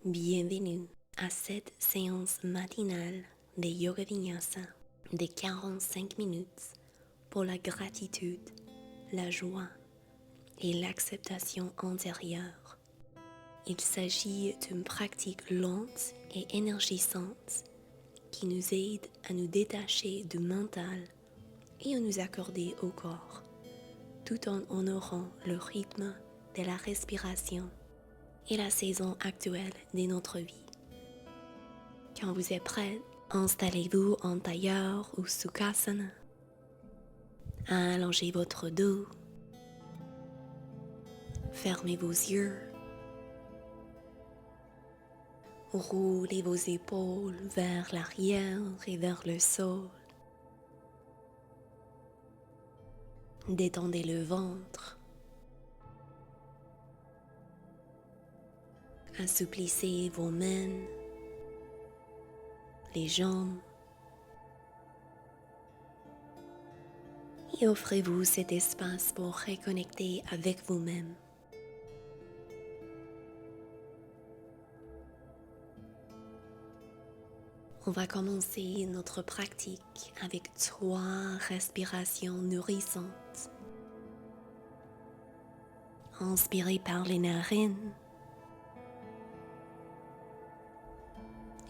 Bienvenue à cette séance matinale de Yoga Vinyasa de 45 minutes pour la gratitude, la joie et l'acceptation intérieure. Il s'agit d'une pratique lente et énergisante qui nous aide à nous détacher du mental et à nous accorder au corps, tout en honorant le rythme de la respiration et la saison actuelle de notre vie. Quand vous êtes prêt, installez-vous en tailleur ou sukhasana. Allongez votre dos. Fermez vos yeux. Roulez vos épaules vers l'arrière et vers le sol. Détendez le ventre. Assouplissez vos mains, les jambes. Et offrez-vous cet espace pour reconnecter avec vous-même. On va commencer notre pratique avec 3 respirations nourrissantes. Inspirez par les narines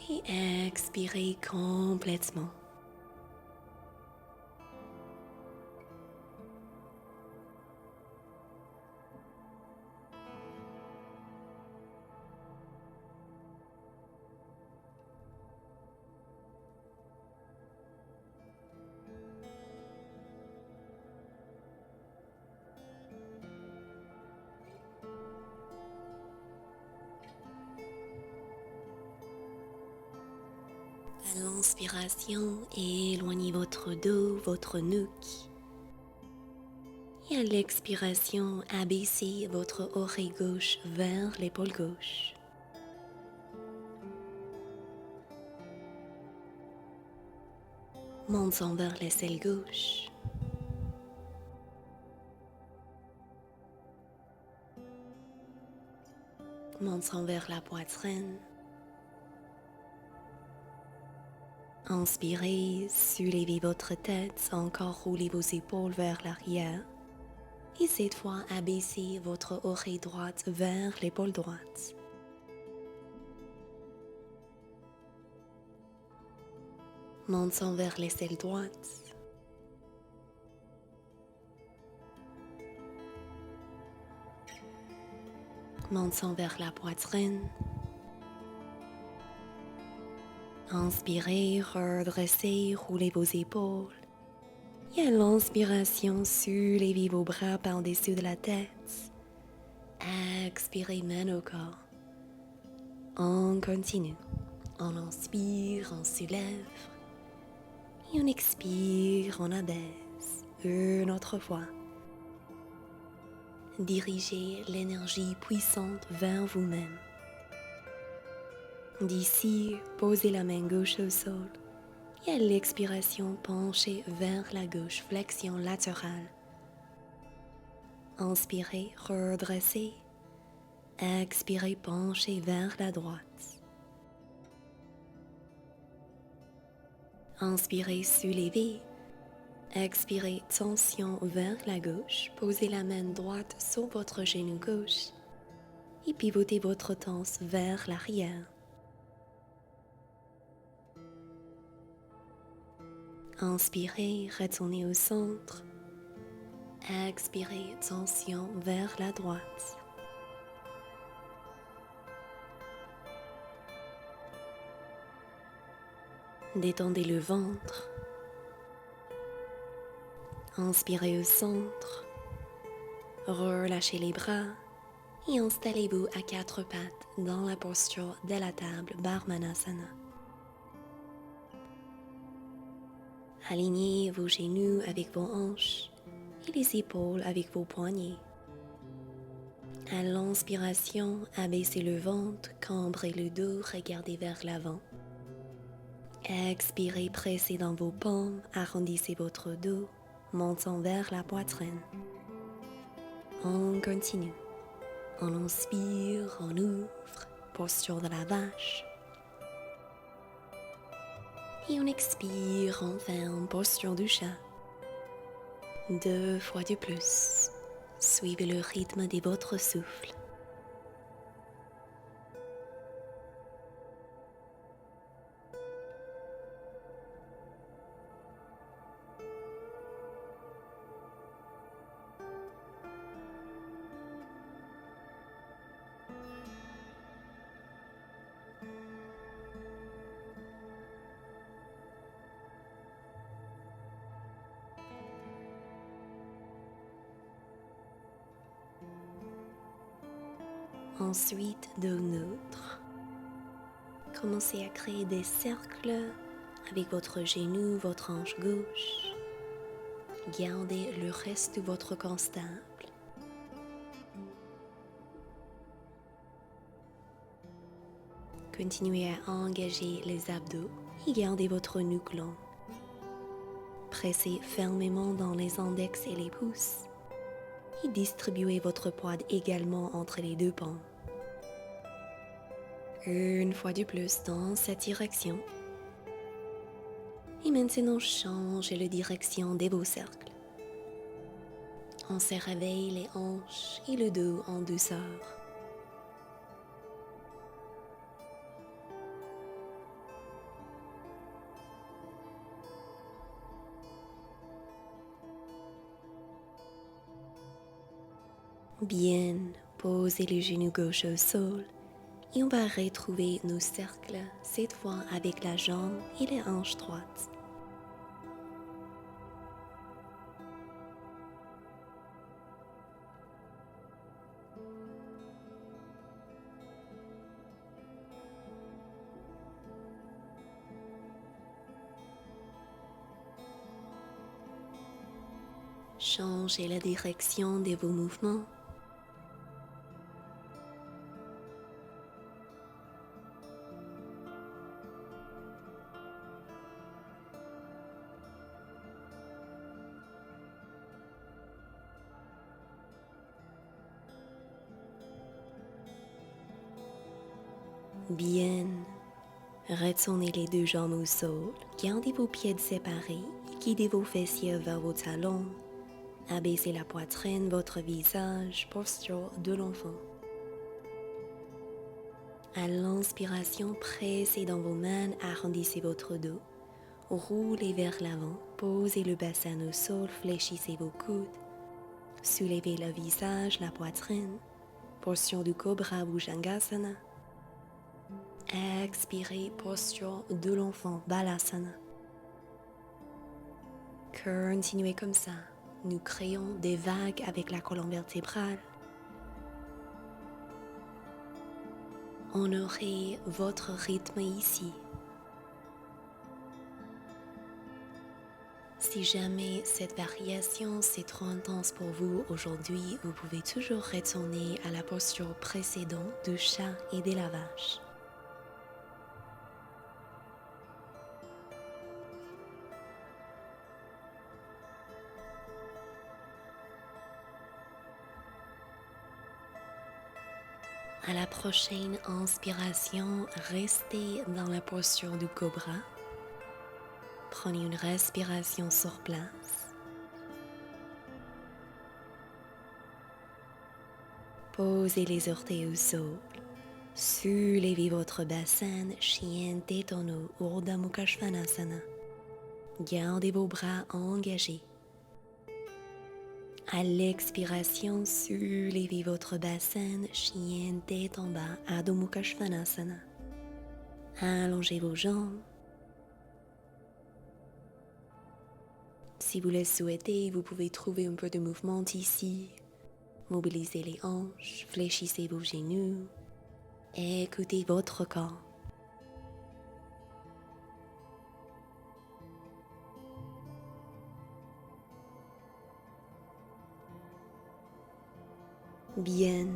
et expirez complètement. À l'inspiration, éloignez votre dos, votre nuque. Et à l'expiration, abaissez votre oreille gauche vers l'épaule gauche. Montant vers l'aisselle gauche. Montant vers la poitrine. Inspirez, soulevez votre tête, encore roulez vos épaules vers l'arrière. Et cette fois, abaissez votre oreille droite vers l'épaule droite. Montant vers l'aisselle droite. Montant vers la poitrine. Inspirez, redressez, roulez vos épaules. Et à l'inspiration, soulevez vos bras par-dessus de la tête. Expirez, main au corps. On continue. On inspire, on soulève. Et on expire, on abaisse. Une autre fois. Dirigez l'énergie puissante vers vous-même. D'ici, posez la main gauche au sol. Et à l'expiration, penchez vers la gauche, flexion latérale. Inspirez, redressez. Expirez, penchez vers la droite. Inspirez, soulevez. Expirez, tension vers la gauche. Posez la main droite sur votre genou gauche. Et pivotez votre torse vers l'arrière. Inspirez, retournez au centre. Expirez, tension vers la droite. Détendez le ventre. Inspirez au centre. Relâchez les bras et installez-vous à 4 pattes dans la posture de la table Bharmanasana. Alignez vos genoux avec vos hanches et les épaules avec vos poignets. À l'inspiration, abaissez le ventre, cambrez le dos, regardez vers l'avant. Expirez, pressez dans vos paumes, arrondissez votre dos, montant vers la poitrine. On continue. On inspire, on ouvre posture de la vache. Et on expire enfin en posture du chat. 2 fois de plus. Suivez le rythme de votre souffle. Ensuite, d'un autre. Commencez à créer des cercles avec votre genou, votre hanche gauche. Gardez le reste de votre corps stable. Continuez à engager les abdos et gardez votre nuque longue. Pressez fermement dans les index et les pouces et distribuez votre poids également entre les deux paumes. Une fois de plus dans cette direction. Et maintenant, changez la direction de vos cercles. On se réveille les hanches et le dos en douceur. Bien, posez le genou gauche au sol et on va retrouver nos cercles, cette fois avec la jambe et les hanches droites. Changez la direction de vos mouvements. Bien, retournez les deux jambes au sol, gardez vos pieds séparés et guidez vos fessiers vers vos talons. Abaissez la poitrine, votre visage, posture de l'enfant. À l'inspiration, pressez dans vos mains, arrondissez votre dos. Roulez vers l'avant, posez le bassin au sol, fléchissez vos coudes. Soulevez le visage, la poitrine. Posture du Cobra Bhujangasana. Expirez, posture de l'enfant, Balasana. Continuez comme ça. Nous créons des vagues avec la colonne vertébrale. Honorez votre rythme ici. Si jamais cette variation c'est trop intense pour vous aujourd'hui, vous pouvez toujours retourner à la posture précédente du chat et de la vache. À la prochaine inspiration, restez dans la posture du cobra. Prenez une respiration sur place. Posez les orteils au sol. Soulevez votre bassin, chien détono, Urdhva Mukha Svanasana. Gardez vos bras engagés. À l'expiration, soulevez votre bassin, chien tête en bas, Adho Mukha Svanasana. Allongez vos jambes. Si vous le souhaitez, vous pouvez trouver un peu de mouvement ici. Mobilisez les hanches, fléchissez vos genoux. Écoutez votre corps. Bien,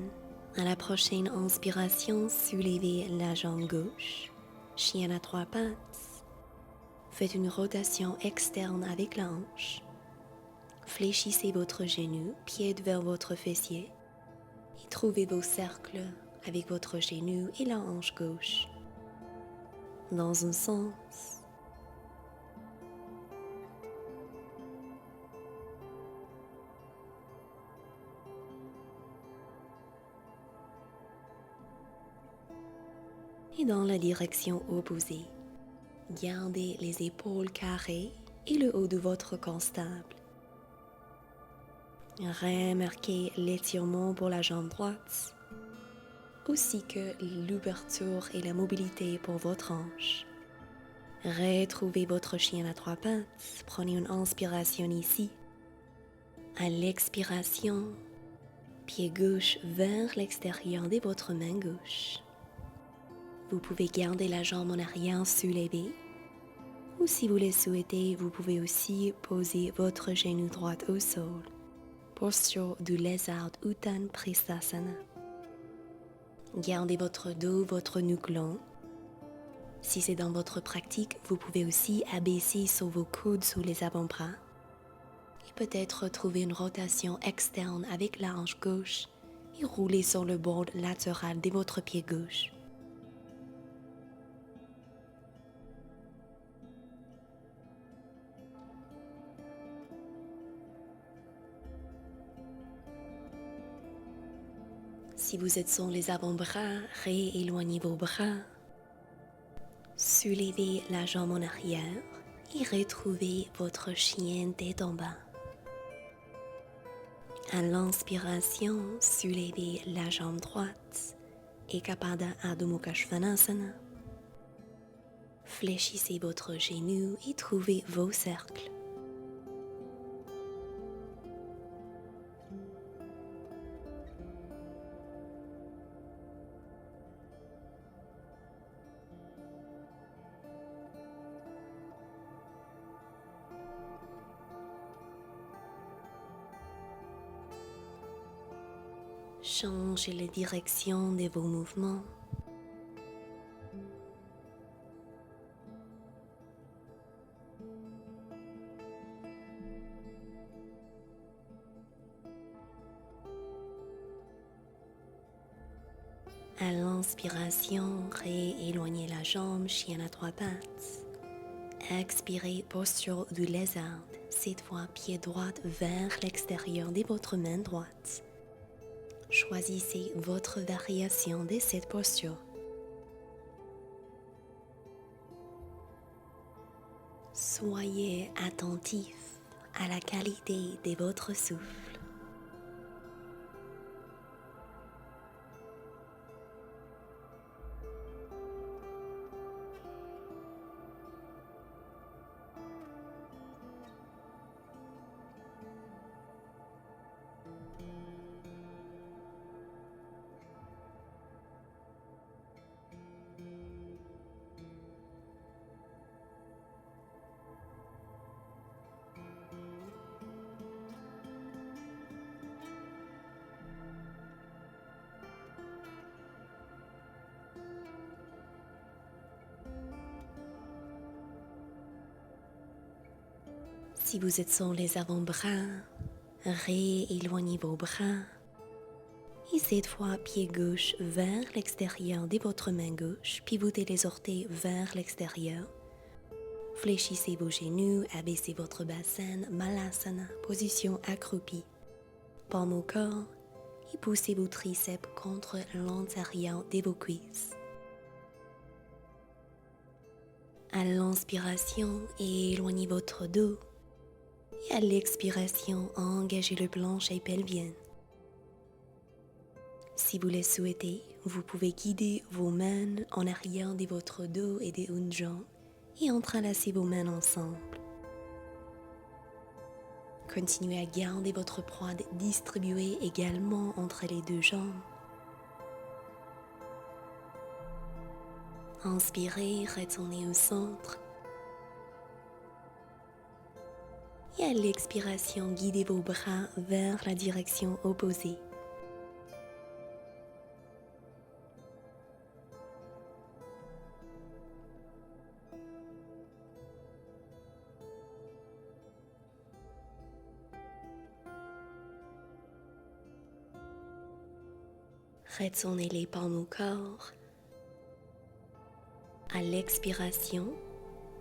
à la prochaine inspiration, soulevez la jambe gauche, chien à 3 pattes. Faites une rotation externe avec la hanche. Fléchissez votre genou, pied vers votre fessier et trouvez vos cercles avec votre genou et la hanche gauche. Dans un sens, et dans la direction opposée. Gardez les épaules carrées et le haut de votre corps stable. Remarquez l'étirement pour la jambe droite, ainsi que l'ouverture et la mobilité pour votre hanche. Retrouvez votre chien à trois pattes. Prenez une inspiration ici. À l'expiration, pied gauche vers l'extérieur de votre main gauche. Vous pouvez garder la jambe en arrière soulevée, ou si vous le souhaitez, vous pouvez aussi poser votre genou droit au sol. Posture du lézard Uttan Pristhasana. Gardez votre dos, votre nuque long. Si c'est dans votre pratique, vous pouvez aussi abaisser sur vos coudes sous les avant-bras et peut-être trouver une rotation externe avec la hanche gauche et rouler sur le bord latéral de votre pied gauche. Si vous êtes sur les avant-bras, rééloignez vos bras. Soulevez la jambe en arrière et retrouvez votre chien tête en bas. À l'inspiration, soulevez la jambe droite et Ekapada Adho Mukha Svanasana. Fléchissez votre genou et trouvez vos cercles. Changez la direction de vos mouvements. À l'inspiration, rééloignez la jambe, chien à trois pattes. Expirez, posture du lézard. Cette fois, pied droit vers l'extérieur de votre main droite. Choisissez votre variation de cette posture. Soyez attentif à la qualité de votre souffle. Si vous êtes sur les avant-bras, rééloignez vos bras. Et cette fois, pied gauche vers l'extérieur de votre main gauche, pivotez les orteils vers l'extérieur. Fléchissez vos genoux, abaissez votre bassin, Malasana, position accroupie. Paume au corps et poussez vos triceps contre l'intérieur de vos cuisses. À l'inspiration, éloignez votre dos. Et à l'expiration, engagez le plancher pelvien. Si vous le souhaitez, vous pouvez guider vos mains en arrière de votre dos et de une jambe et entrelacer vos mains ensemble. Continuez à garder votre poids distribué également entre les deux jambes. Inspirez, retournez au centre. Et à l'expiration, guidez vos bras vers la direction opposée. Retournez les palmes au corps. À l'expiration,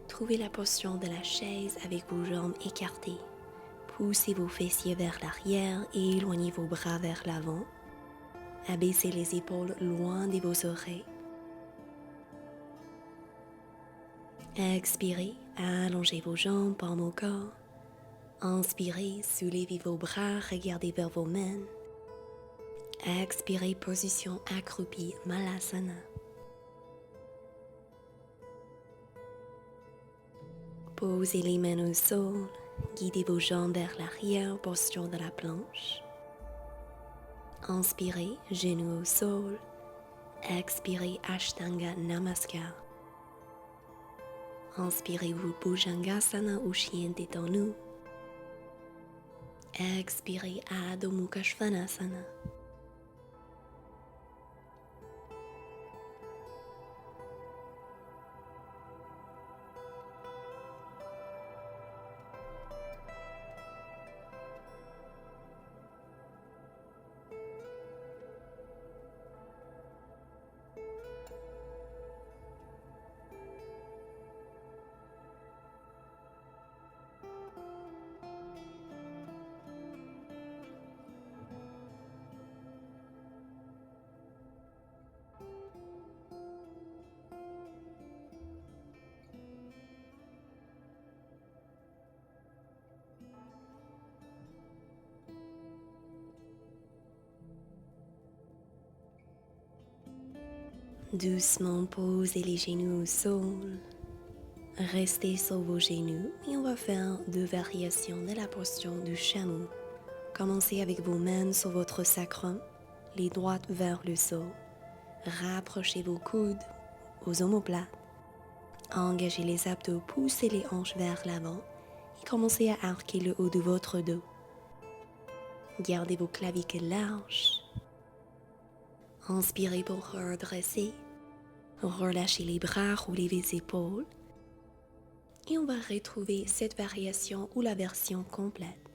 trouvez la posture de la chaise avec vos jambes écartées. Poussez vos fessiers vers l'arrière et éloignez vos bras vers l'avant. Abaissez les épaules loin de vos oreilles. Expirez, allongez vos jambes, palmes au corps. Inspirez, soulevez vos bras, regardez vers vos mains. Expirez, position accroupie, Malasana. Posez les mains au sol, guidez vos jambes vers l'arrière, posture de la planche. Inspirez, genoux au sol. Expirez, Ashtanga Namaskar. Inspirez-vous, Bhujangasana ou chien détenu. Expirez, Adho Mukha Svanasana. Doucement posez les genoux au sol. Restez sur vos genoux et on va faire 2 variations de la posture du chameau. Commencez avec vos mains sur votre sacrum, les droites vers le sol. Rapprochez vos coudes aux omoplates. Engagez les abdos, poussez les hanches vers l'avant et commencez à arquer le haut de votre dos. Gardez vos clavicules larges. Inspirez pour redresser. Relâchez les bras, roulez les épaules. Et on va retrouver cette variation ou la version complète.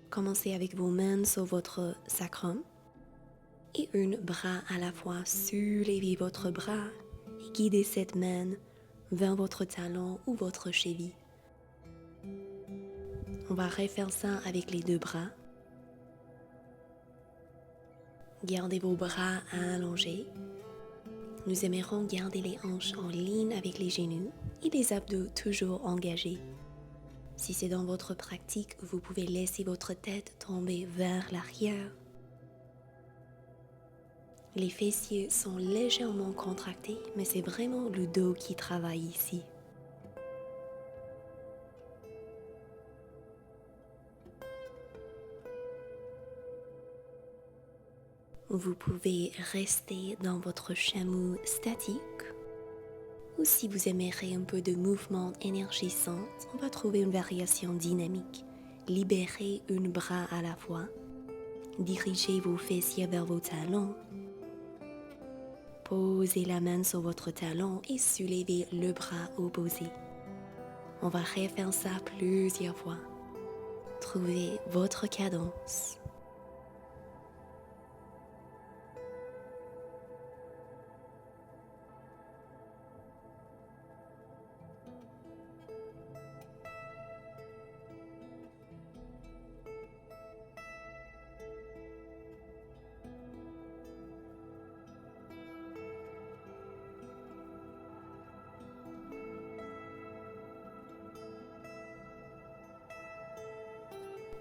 Commencez avec vos mains sur votre sacrum et un bras à la fois. Soulevez votre bras et guidez cette main vers votre talon ou votre cheville. On va refaire ça avec les 2 bras. Gardez vos bras allongés. Nous aimerons garder les hanches en ligne avec les genoux et les abdos toujours engagés. Si c'est dans votre pratique, vous pouvez laisser votre tête tomber vers l'arrière. Les fessiers sont légèrement contractés, mais c'est vraiment le dos qui travaille ici. Vous pouvez rester dans votre chameau statique ou si vous aimeriez un peu de mouvement énergisant, on va trouver une variation dynamique. Libérez un bras à la fois. Dirigez vos fessiers vers vos talons. Posez la main sur votre talon et soulevez le bras opposé. On va refaire ça plusieurs fois. Trouvez votre cadence.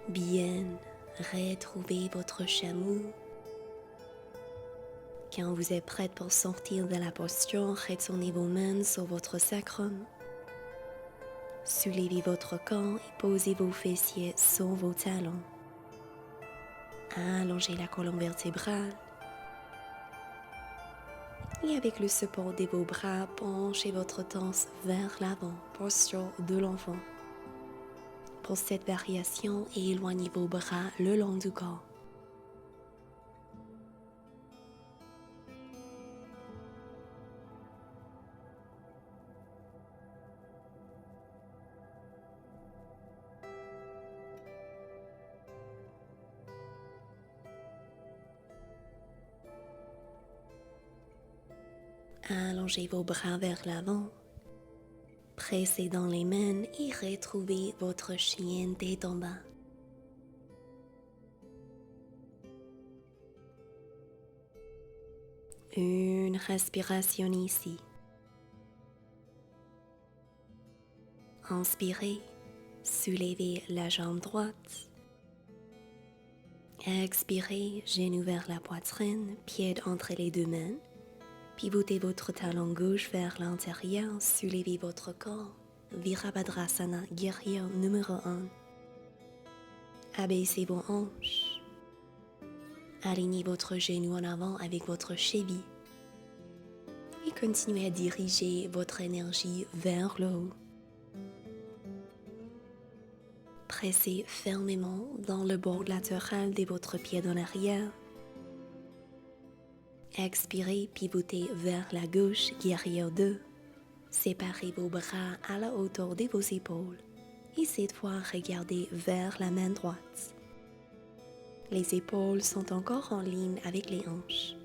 Bien, retrouvez votre chameau. Quand vous êtes prête pour sortir de la posture, retournez vos mains sur votre sacrum. Soulevez votre corps et posez vos fessiers sur vos talons. Allongez la colonne vertébrale. Et avec le support de vos bras, penchez votre torse vers l'avant, posture de l'enfant. Pour cette variation, éloignez vos bras le long du corps. Allongez vos bras vers l'avant. Pressez dans les mains et retrouvez votre chien tête en bas. Une respiration ici. Inspirez, soulevez la jambe droite. Expirez, genou vers la poitrine, pied entre les deux mains. Pivotez votre talon gauche vers l'intérieur, soulevez votre corps. Virabhadrasana, guerrier numéro 1. Abaissez vos hanches. Alignez votre genou en avant avec votre cheville. Et continuez à diriger votre énergie vers le haut. Pressez fermement dans le bord latéral de votre pied en arrière. Expirez, pivotez vers la gauche, guerrier 2. Séparez vos bras à la hauteur de vos épaules. Et cette fois, regardez vers la main droite. Les épaules sont encore en ligne avec les hanches.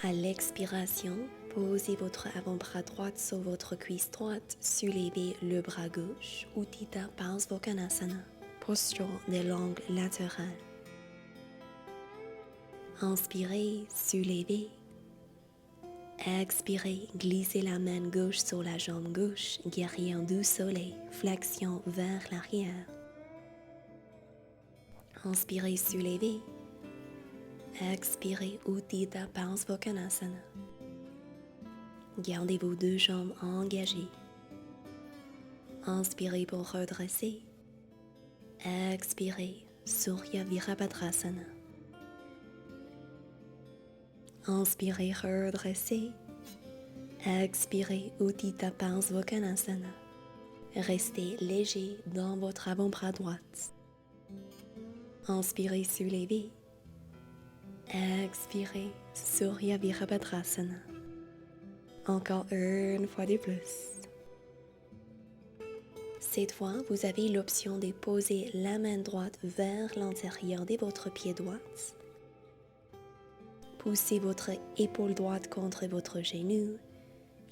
À l'expiration, posez votre avant-bras droit sur votre cuisse droite, soulevez le bras gauche, Utthita Parsvokhanasana, posture des langues latérales. Inspirez, soulevez. Expirez, glissez la main gauche sur la jambe gauche, guerrier du soleil, flexion vers l'arrière. Inspirez, soulevez. Expirez, Utthita Parsvokhanasana. Gardez vos deux jambes engagées. Inspirez pour redresser. Expirez, Surya Virabhadrasana. Inspirez, redressez. Expirez, Utthita Parsvokhanasana. Restez léger dans votre avant-bras droit. Inspirez, soulevez. Expirez, Surya Virabhadrasana. Encore une fois de plus. Cette fois, vous avez l'option de poser la main droite vers l'intérieur de votre pied droit. Poussez votre épaule droite contre votre genou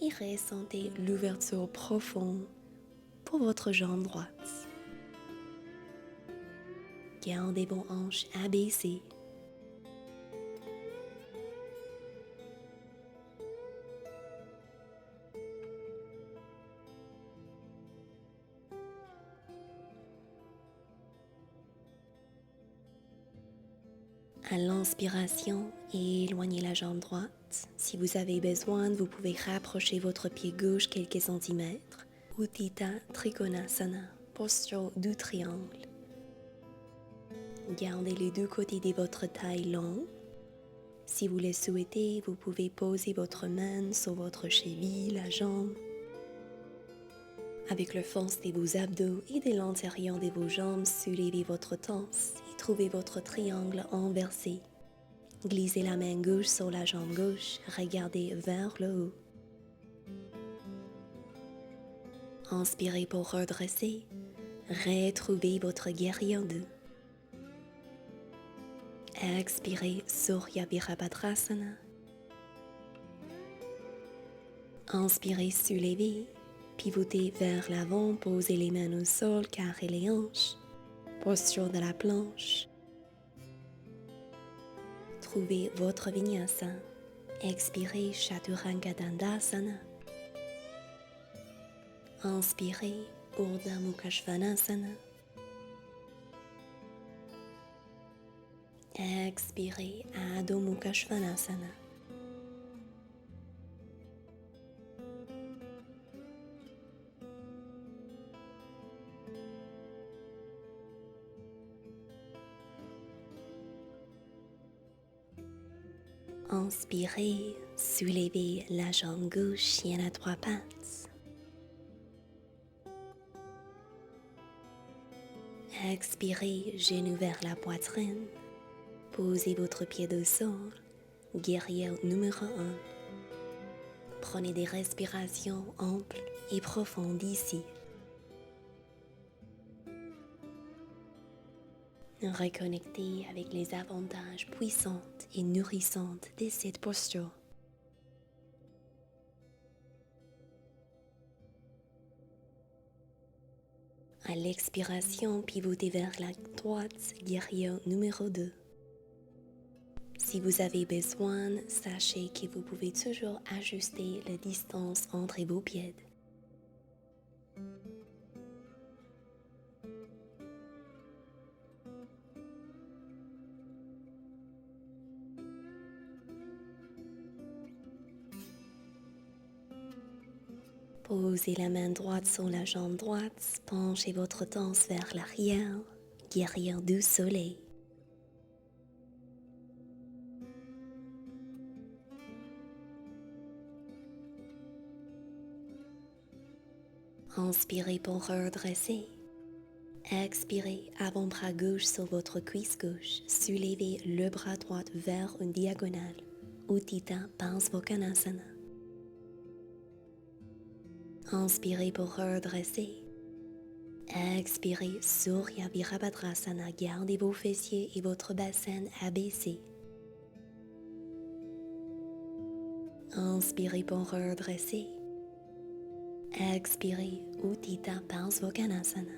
et ressentez l'ouverture profonde pour votre jambe droite. Gardez vos hanches abaissées. À l'inspiration, éloignez la jambe droite. Si vous avez besoin, vous pouvez rapprocher votre pied gauche quelques centimètres. Utthita Trikonasana, posture du triangle. Gardez les deux côtés de votre taille longue. Si vous le souhaitez, vous pouvez poser votre main sur votre cheville, la jambe. Avec le force de vos abdos et de l'intérieur de vos jambes, soulevez votre torse et trouvez votre triangle inversé. Glissez la main gauche sur la jambe gauche, regardez vers le haut. Inspirez pour redresser, retrouvez votre guerrier 2. Expirez, Surya Virabhadrasana. Inspirez, soulevez. Pivotez vers l'avant, posez les mains au sol, carrez les hanches. Posture de la planche. Trouvez votre vinyasa. Expirez, Chaturanga Dandasana. Inspirez, Urdhva Mukha Svanasana. Expirez, Adho Mukha Svanasana. Inspirez, soulevez la jambe gauche, chien à trois pattes. Expirez, genou vers la poitrine. Posez votre pied au sol, guerrier numéro 1. Prenez des respirations amples et profondes ici. Reconnectez avec les avantages puissants et nourrissants de cette posture. À l'expiration, pivotez vers la droite, guerrier numéro 2. Si vous avez besoin, sachez que vous pouvez toujours ajuster la distance entre vos pieds. Posez la main droite sur la jambe droite, penchez votre torse vers l'arrière, guerrier du soleil. Inspirez pour redresser. Expirez, avant-bras gauche sur votre cuisse gauche. Soulevez le bras droit vers une diagonale. Utthita Parsvottanasana. Inspirez pour redresser. Expirez, Surya Virabhadrasana. Gardez vos fessiers et votre bassin abaissé. Inspirez pour redresser. Expirez, Utthita Parsvottanasana.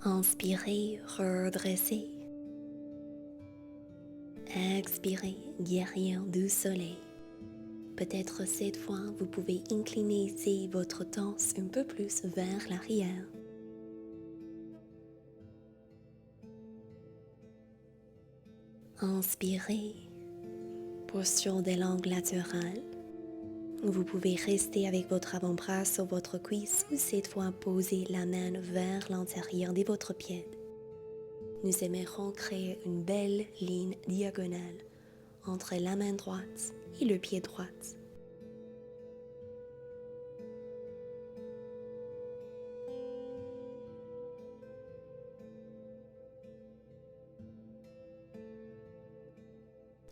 Inspirez, redressez. Expirez, guerrier du soleil. Peut-être cette fois, vous pouvez incliner votre torse un peu plus vers l'arrière. Inspirez, posture des langues latérales. Vous pouvez rester avec votre avant-bras sur votre cuisse ou cette fois poser la main vers l'intérieur de votre pied. Nous aimerons créer une belle ligne diagonale entre la main droite et le pied droit.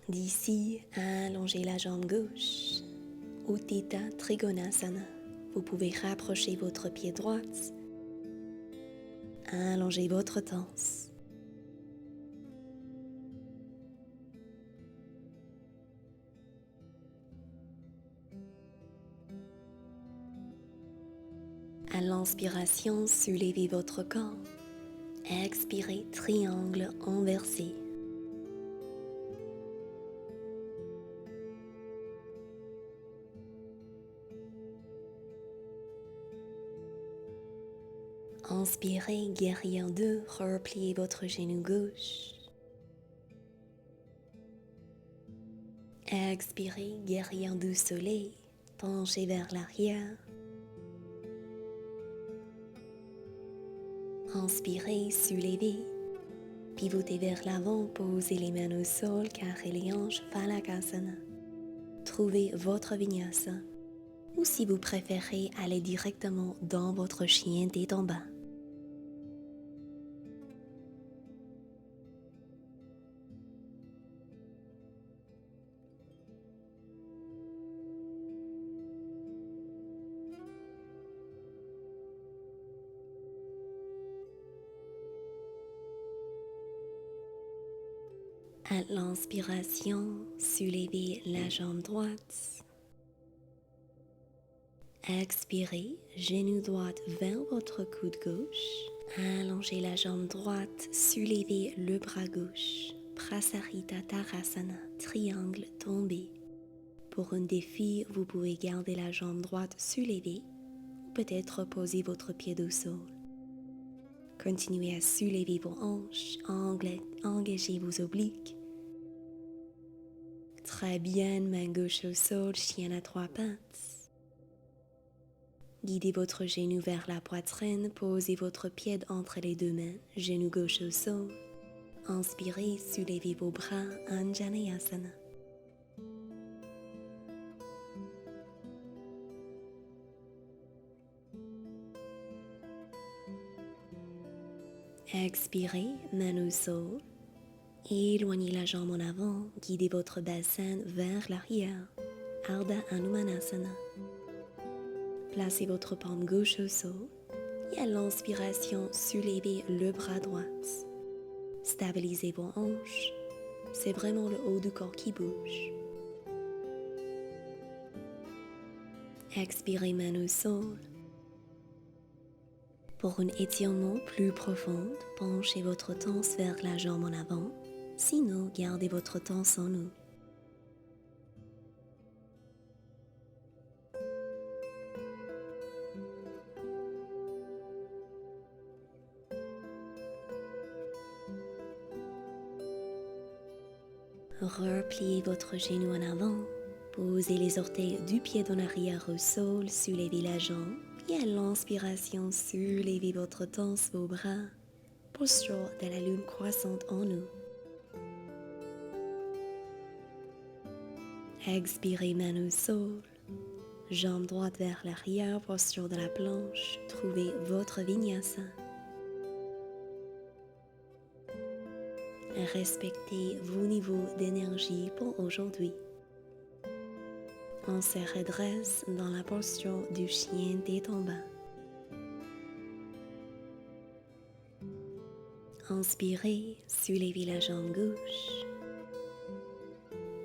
D'ici, allongez la jambe gauche. Utthita Trikonasana. Vous pouvez rapprocher votre pied droit. Allongez votre torse. À l'inspiration, soulevez votre corps. Expirez, triangle inversé. Inspirez, guerrier 2, repliez votre genou gauche. Expirez, guerrier du soleil, penchez vers l'arrière. Inspirez, soulevez, pivotez vers l'avant, posez les mains au sol, carrez les hanches, Phalakasana. Trouvez votre vinyasa, ou si vous préférez, aller directement dans votre chien tête en bas. À l'inspiration, soulevez la jambe droite. Expirez, genou droit vers votre coude gauche. Allongez la jambe droite, soulevez le bras gauche. Prasarita Tarasana, triangle tombé. Pour un défi, vous pouvez garder la jambe droite soulevée ou peut-être poser votre pied au sol. Continuez à soulever vos hanches, engagez vos obliques. Très bien, main gauche au sol, chien à 3 pattes. Guidez votre genou vers la poitrine, posez votre pied entre les deux mains, genou gauche au sol. Inspirez, soulevez vos bras, Anjaneyasana. Expirez, main au sol. Éloignez la jambe en avant, guidez votre bassin vers l'arrière. Ardha Hanumanasana. Placez votre paume gauche au sol et à l'inspiration, soulevez le bras droit. Stabilisez vos hanches. C'est vraiment le haut du corps qui bouge. Expirez main au sol. Pour un étirement plus profond, penchez votre torse vers la jambe en avant. Sinon, gardez votre torse en haut. Repliez votre genou en avant. Posez les orteils du pied en arrière au sol, soulevez la jambe. Et à l'inspiration, soulevez votre torse, vos bras. Posture de la lune croissante en nous. Expirez main au sol. Jambe droite vers l'arrière, posture de la planche. Trouvez votre vinyasa. Respectez vos niveaux d'énergie pour aujourd'hui. On se redresse dans la posture du chien tête en bas. Inspirez, soulevez la jambe gauche.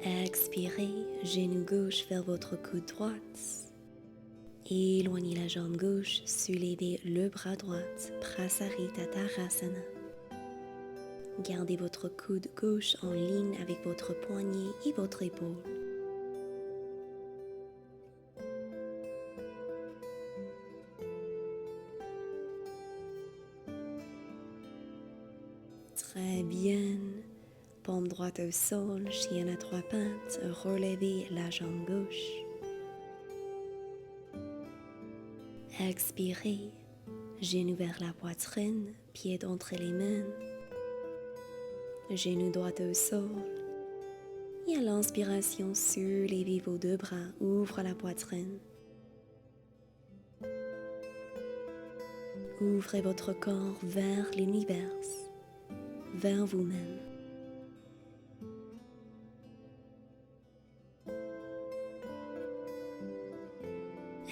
Expirez, genou gauche vers votre coude droite. Éloignez la jambe gauche, soulevez le bras droit, Prasarita Tadasana. Gardez votre coude gauche en ligne avec votre poignet et votre épaule. Très bien. Paume droite au sol, chien à trois pattes, relevez la jambe gauche. Expirez, genou vers la poitrine, pied entre les mains. Genou droit au sol. Et à l'inspiration, soulevez vos deux bras, ouvre la poitrine. Ouvrez votre corps vers l'univers, vers vous-même.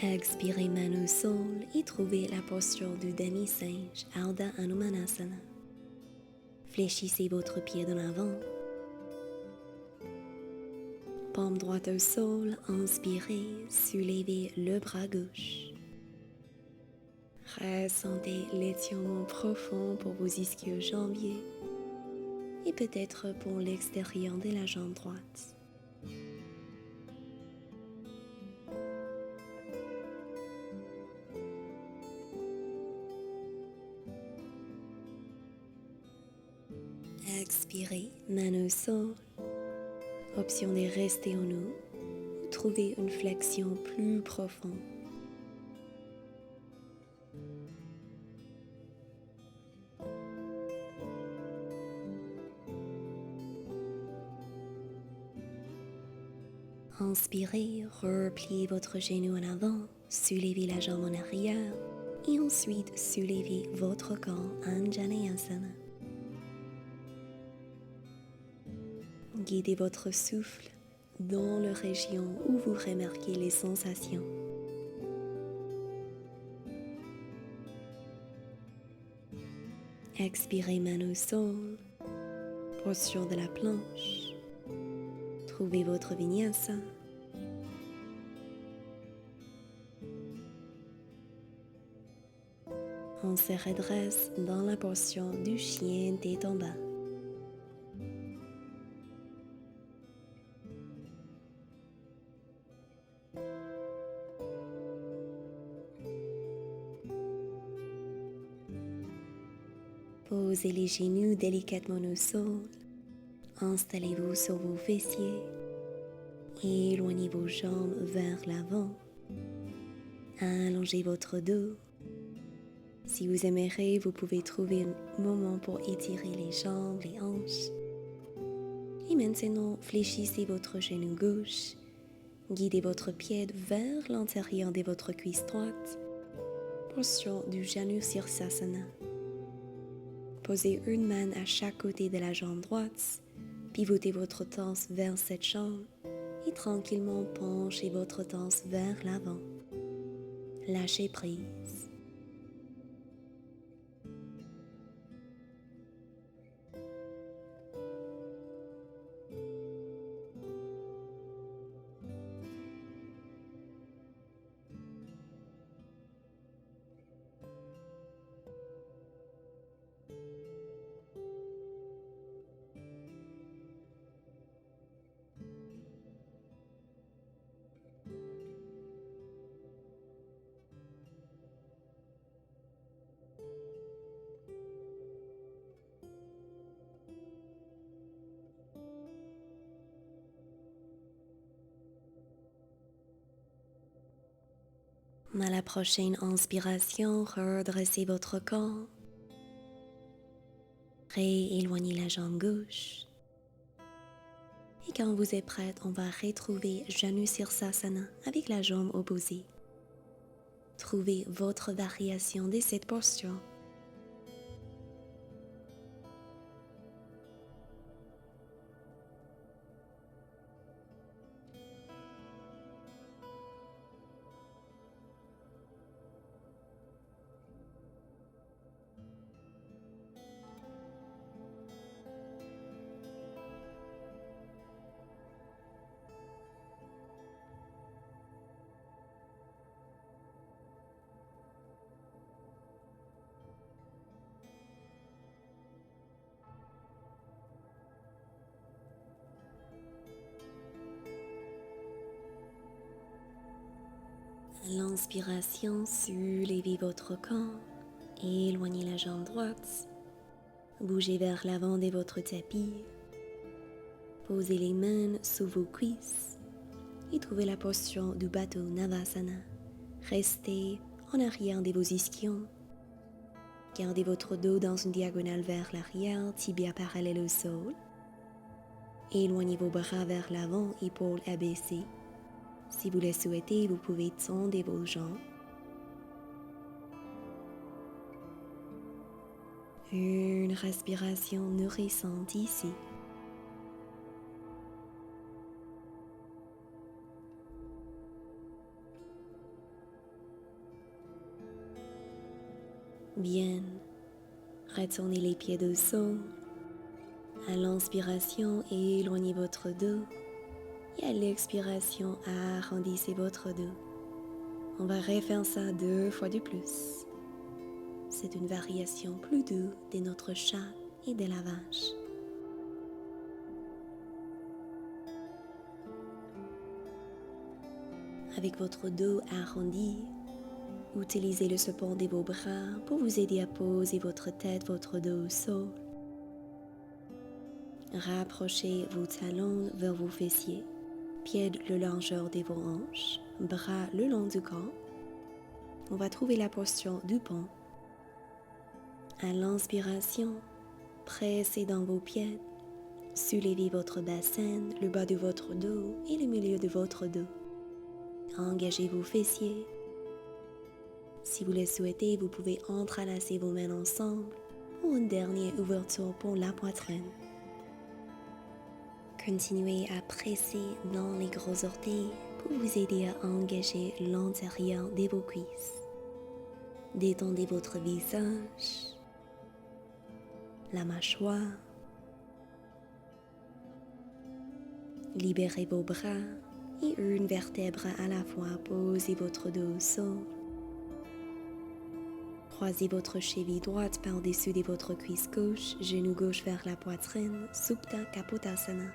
Expirez main au sol et trouvez la posture du demi-singe, Ardha Hanumanasana. Fléchissez votre pied de l'avant. Paume droite au sol, inspirez, soulevez le bras gauche. Ressentez l'étirement profond pour vos ischio-jambiers et peut-être pour l'extérieur de la jambe droite. Expirez, main au sol. Option de rester en haut ou trouver une flexion plus profonde. Inspirez, repliez votre genou en avant, soulevez la jambe en arrière et ensuite soulevez votre corps Anjaneyasana. Guidez votre souffle dans la région où vous remarquez les sensations. Expirez main au sol, posture de la planche. Trouvez votre vinyasa. On se redresse dans la posture du chien tête en bas. Posez les genoux délicatement au sol. Installez-vous sur vos fessiers. Éloignez vos jambes vers l'avant. Allongez votre dos. Si vous aimeriez, vous pouvez trouver un moment pour étirer les jambes, les hanches. Et maintenant, fléchissez votre genou gauche. Guidez votre pied vers l'intérieur de votre cuisse droite. Posture du Janu Sirsasana. Posez une main à chaque côté de la jambe droite. Pivotez votre torse vers cette jambe et tranquillement penchez votre torse vers l'avant. Lâchez prise. À la prochaine inspiration, redressez votre corps. Rééloignez la jambe gauche. Et quand vous êtes prête, on va retrouver Janu Sirsasana avec la jambe opposée. Trouvez votre variation de cette posture. À l'inspiration, soulevez votre corps, éloignez la jambe droite, bougez vers l'avant de votre tapis, posez les mains sous vos cuisses et trouvez la posture du bateau Navasana. Restez en arrière de vos ischions. Gardez votre dos dans une diagonale vers l'arrière, tibia parallèle au sol. Éloignez vos bras vers l'avant, épaules abaissées. Si vous le souhaitez, vous pouvez tendre vos jambes. Une respiration nourrissante ici. Bien, retournez les pieds au sol. À l'inspiration, éloignez votre dos. Et à l'expiration, arrondissez votre dos. On va refaire ça 2 fois de plus. C'est une variation plus douce de notre chat et de la vache. Avec votre dos arrondi, utilisez le support de vos bras pour vous aider à poser votre tête, votre dos au sol. Rapprochez vos talons vers vos fessiers, pieds le largeur de vos hanches, bras le long du corps. On va trouver la posture du pont. À l'inspiration, pressez dans vos pieds, soulevez votre bassin, le bas de votre dos et le milieu de votre dos. Engagez vos fessiers. Si vous le souhaitez, vous pouvez entrelacer vos mains ensemble pour une dernière ouverture pour la poitrine. Continuez à presser dans les gros orteils pour vous aider à engager l'intérieur de vos cuisses. Détendez votre visage, la mâchoire. Libérez vos bras et une vertèbre à la fois. Posez votre dos au sol. Croisez votre cheville droite par-dessus de votre cuisse gauche, genou gauche vers la poitrine, Supta Kapotasana,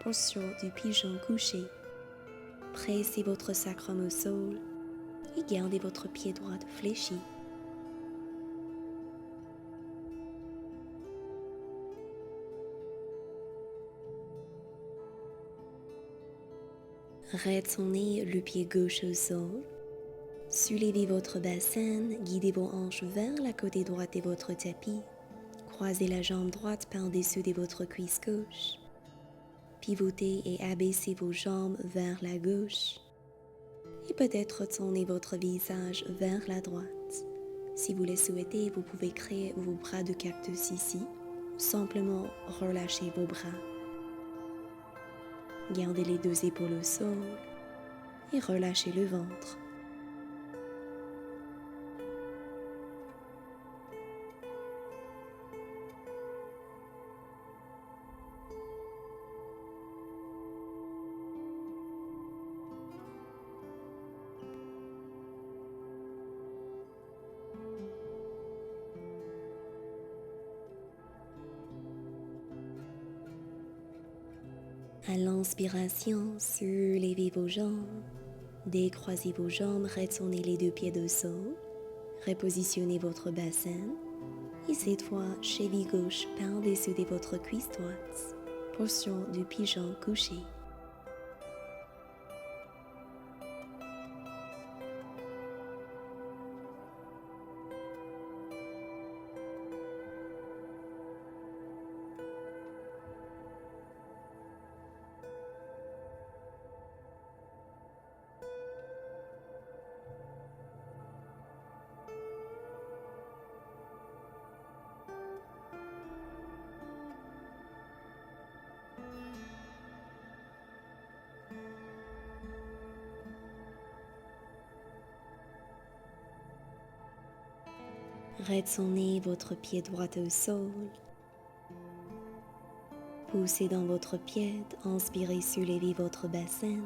posture du pigeon couché. Pressez votre sacrum au sol et gardez votre pied droit fléchi. Retournez le pied gauche au sol. Soulevez votre bassin, guidez vos hanches vers la côté droite de votre tapis. Croisez la jambe droite par-dessus de votre cuisse gauche. Pivotez et abaissez vos jambes vers la gauche. Et peut-être tournez votre visage vers la droite. Si vous le souhaitez, vous pouvez créer vos bras de cactus ici. Simplement relâchez vos bras. Gardez les deux épaules au sol et relâchez le ventre. À l'inspiration, soulevez vos jambes, décroisez vos jambes, retournez les deux pieds au sol, repositionnez votre bassin et cette fois, cheville gauche par-dessus de votre cuisse droite, portion du pigeon couché. Retournez votre pied droit au sol. Poussez dans votre pied, inspirez, soulevez votre bassin.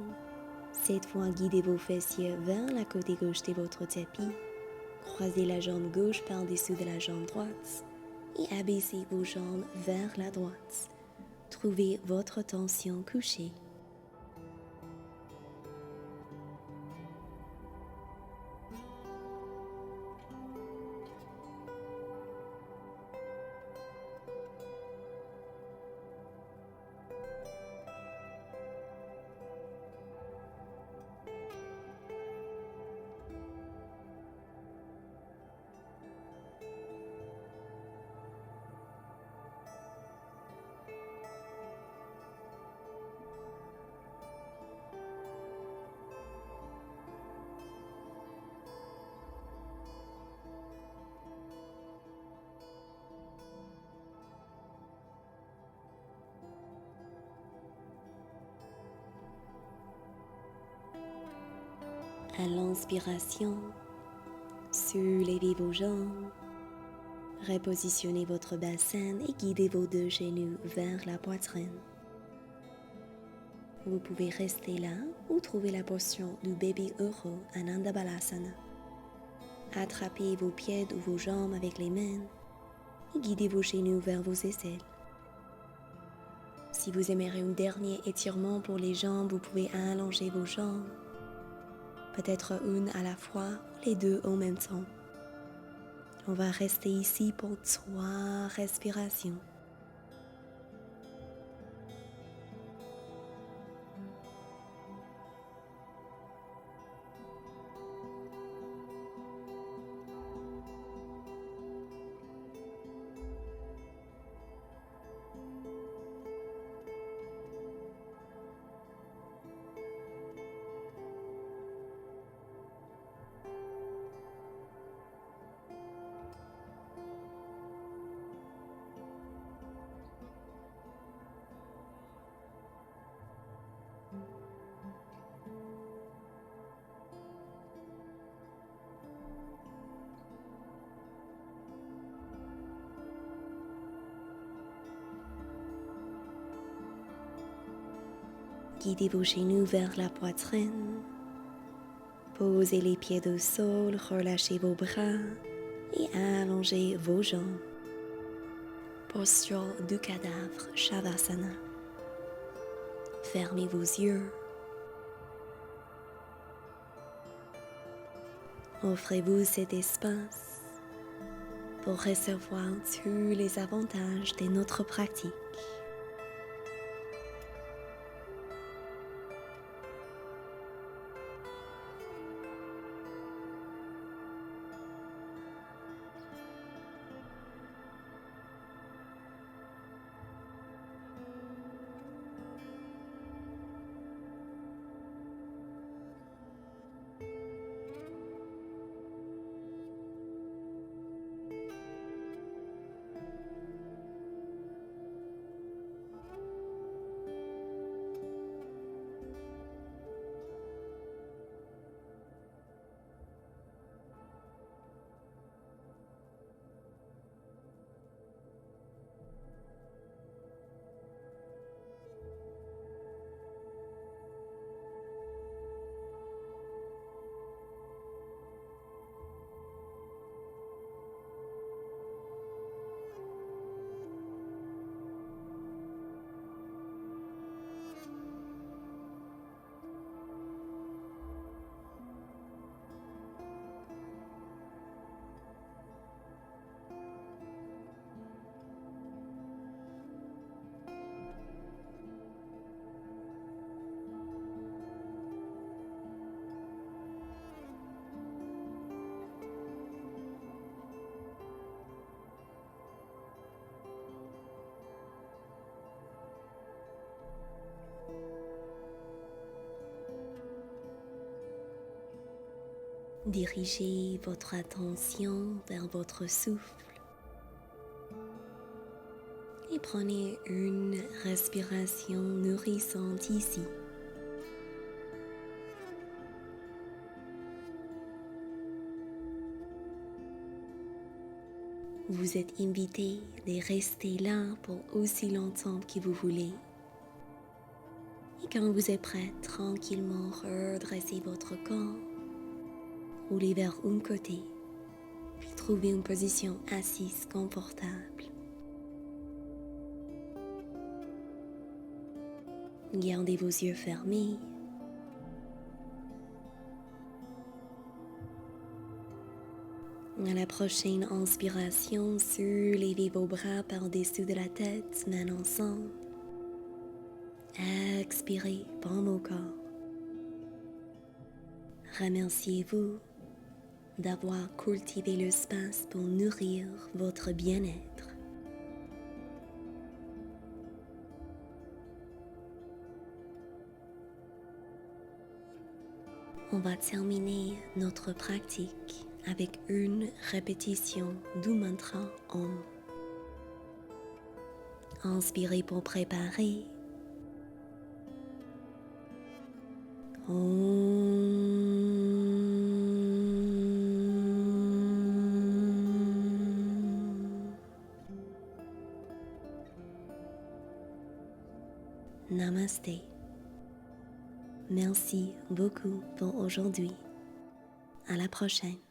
Cette fois, guidez vos fessiers vers la côté gauche de votre tapis. Croisez la jambe gauche par-dessus de la jambe droite et abaissez vos jambes vers la droite. Trouvez votre tension couchée. À l'inspiration, soulevez vos jambes, repositionnez votre bassin et guidez vos deux genoux vers la poitrine. Vous pouvez rester là ou trouver la position du bébé heureux Ananda Balasana. Attrapez vos pieds ou vos jambes avec les mains et guidez vos genoux vers vos aisselles. Si vous aimeriez un dernier étirement pour les jambes, vous pouvez allonger vos jambes. Peut-être une à la fois ou les deux en même temps. On va rester ici pour 3 respirations. Guidez vos genoux vers la poitrine. Posez les pieds au sol, relâchez vos bras et allongez vos jambes. Posture du cadavre, Shavasana. Fermez vos yeux. Offrez-vous cet espace pour recevoir tous les avantages de notre pratique. Dirigez votre attention vers votre souffle et prenez une respiration nourrissante ici. Vous êtes invité de rester là pour aussi longtemps que vous voulez. Et quand vous êtes prêt, tranquillement redressez votre corps, roulez vers un côté, puis trouvez une position assise confortable. Gardez vos yeux fermés. À la prochaine inspiration, soulevez vos bras par-dessus de la tête, mains ensemble. Expirez, paume au corps. Remerciez-vous d'avoir cultivé l'espace pour nourrir votre bien-être. On va terminer notre pratique avec une répétition du mantra Om. Inspirez pour préparer. Namaste. Merci beaucoup pour aujourd'hui. À la prochaine.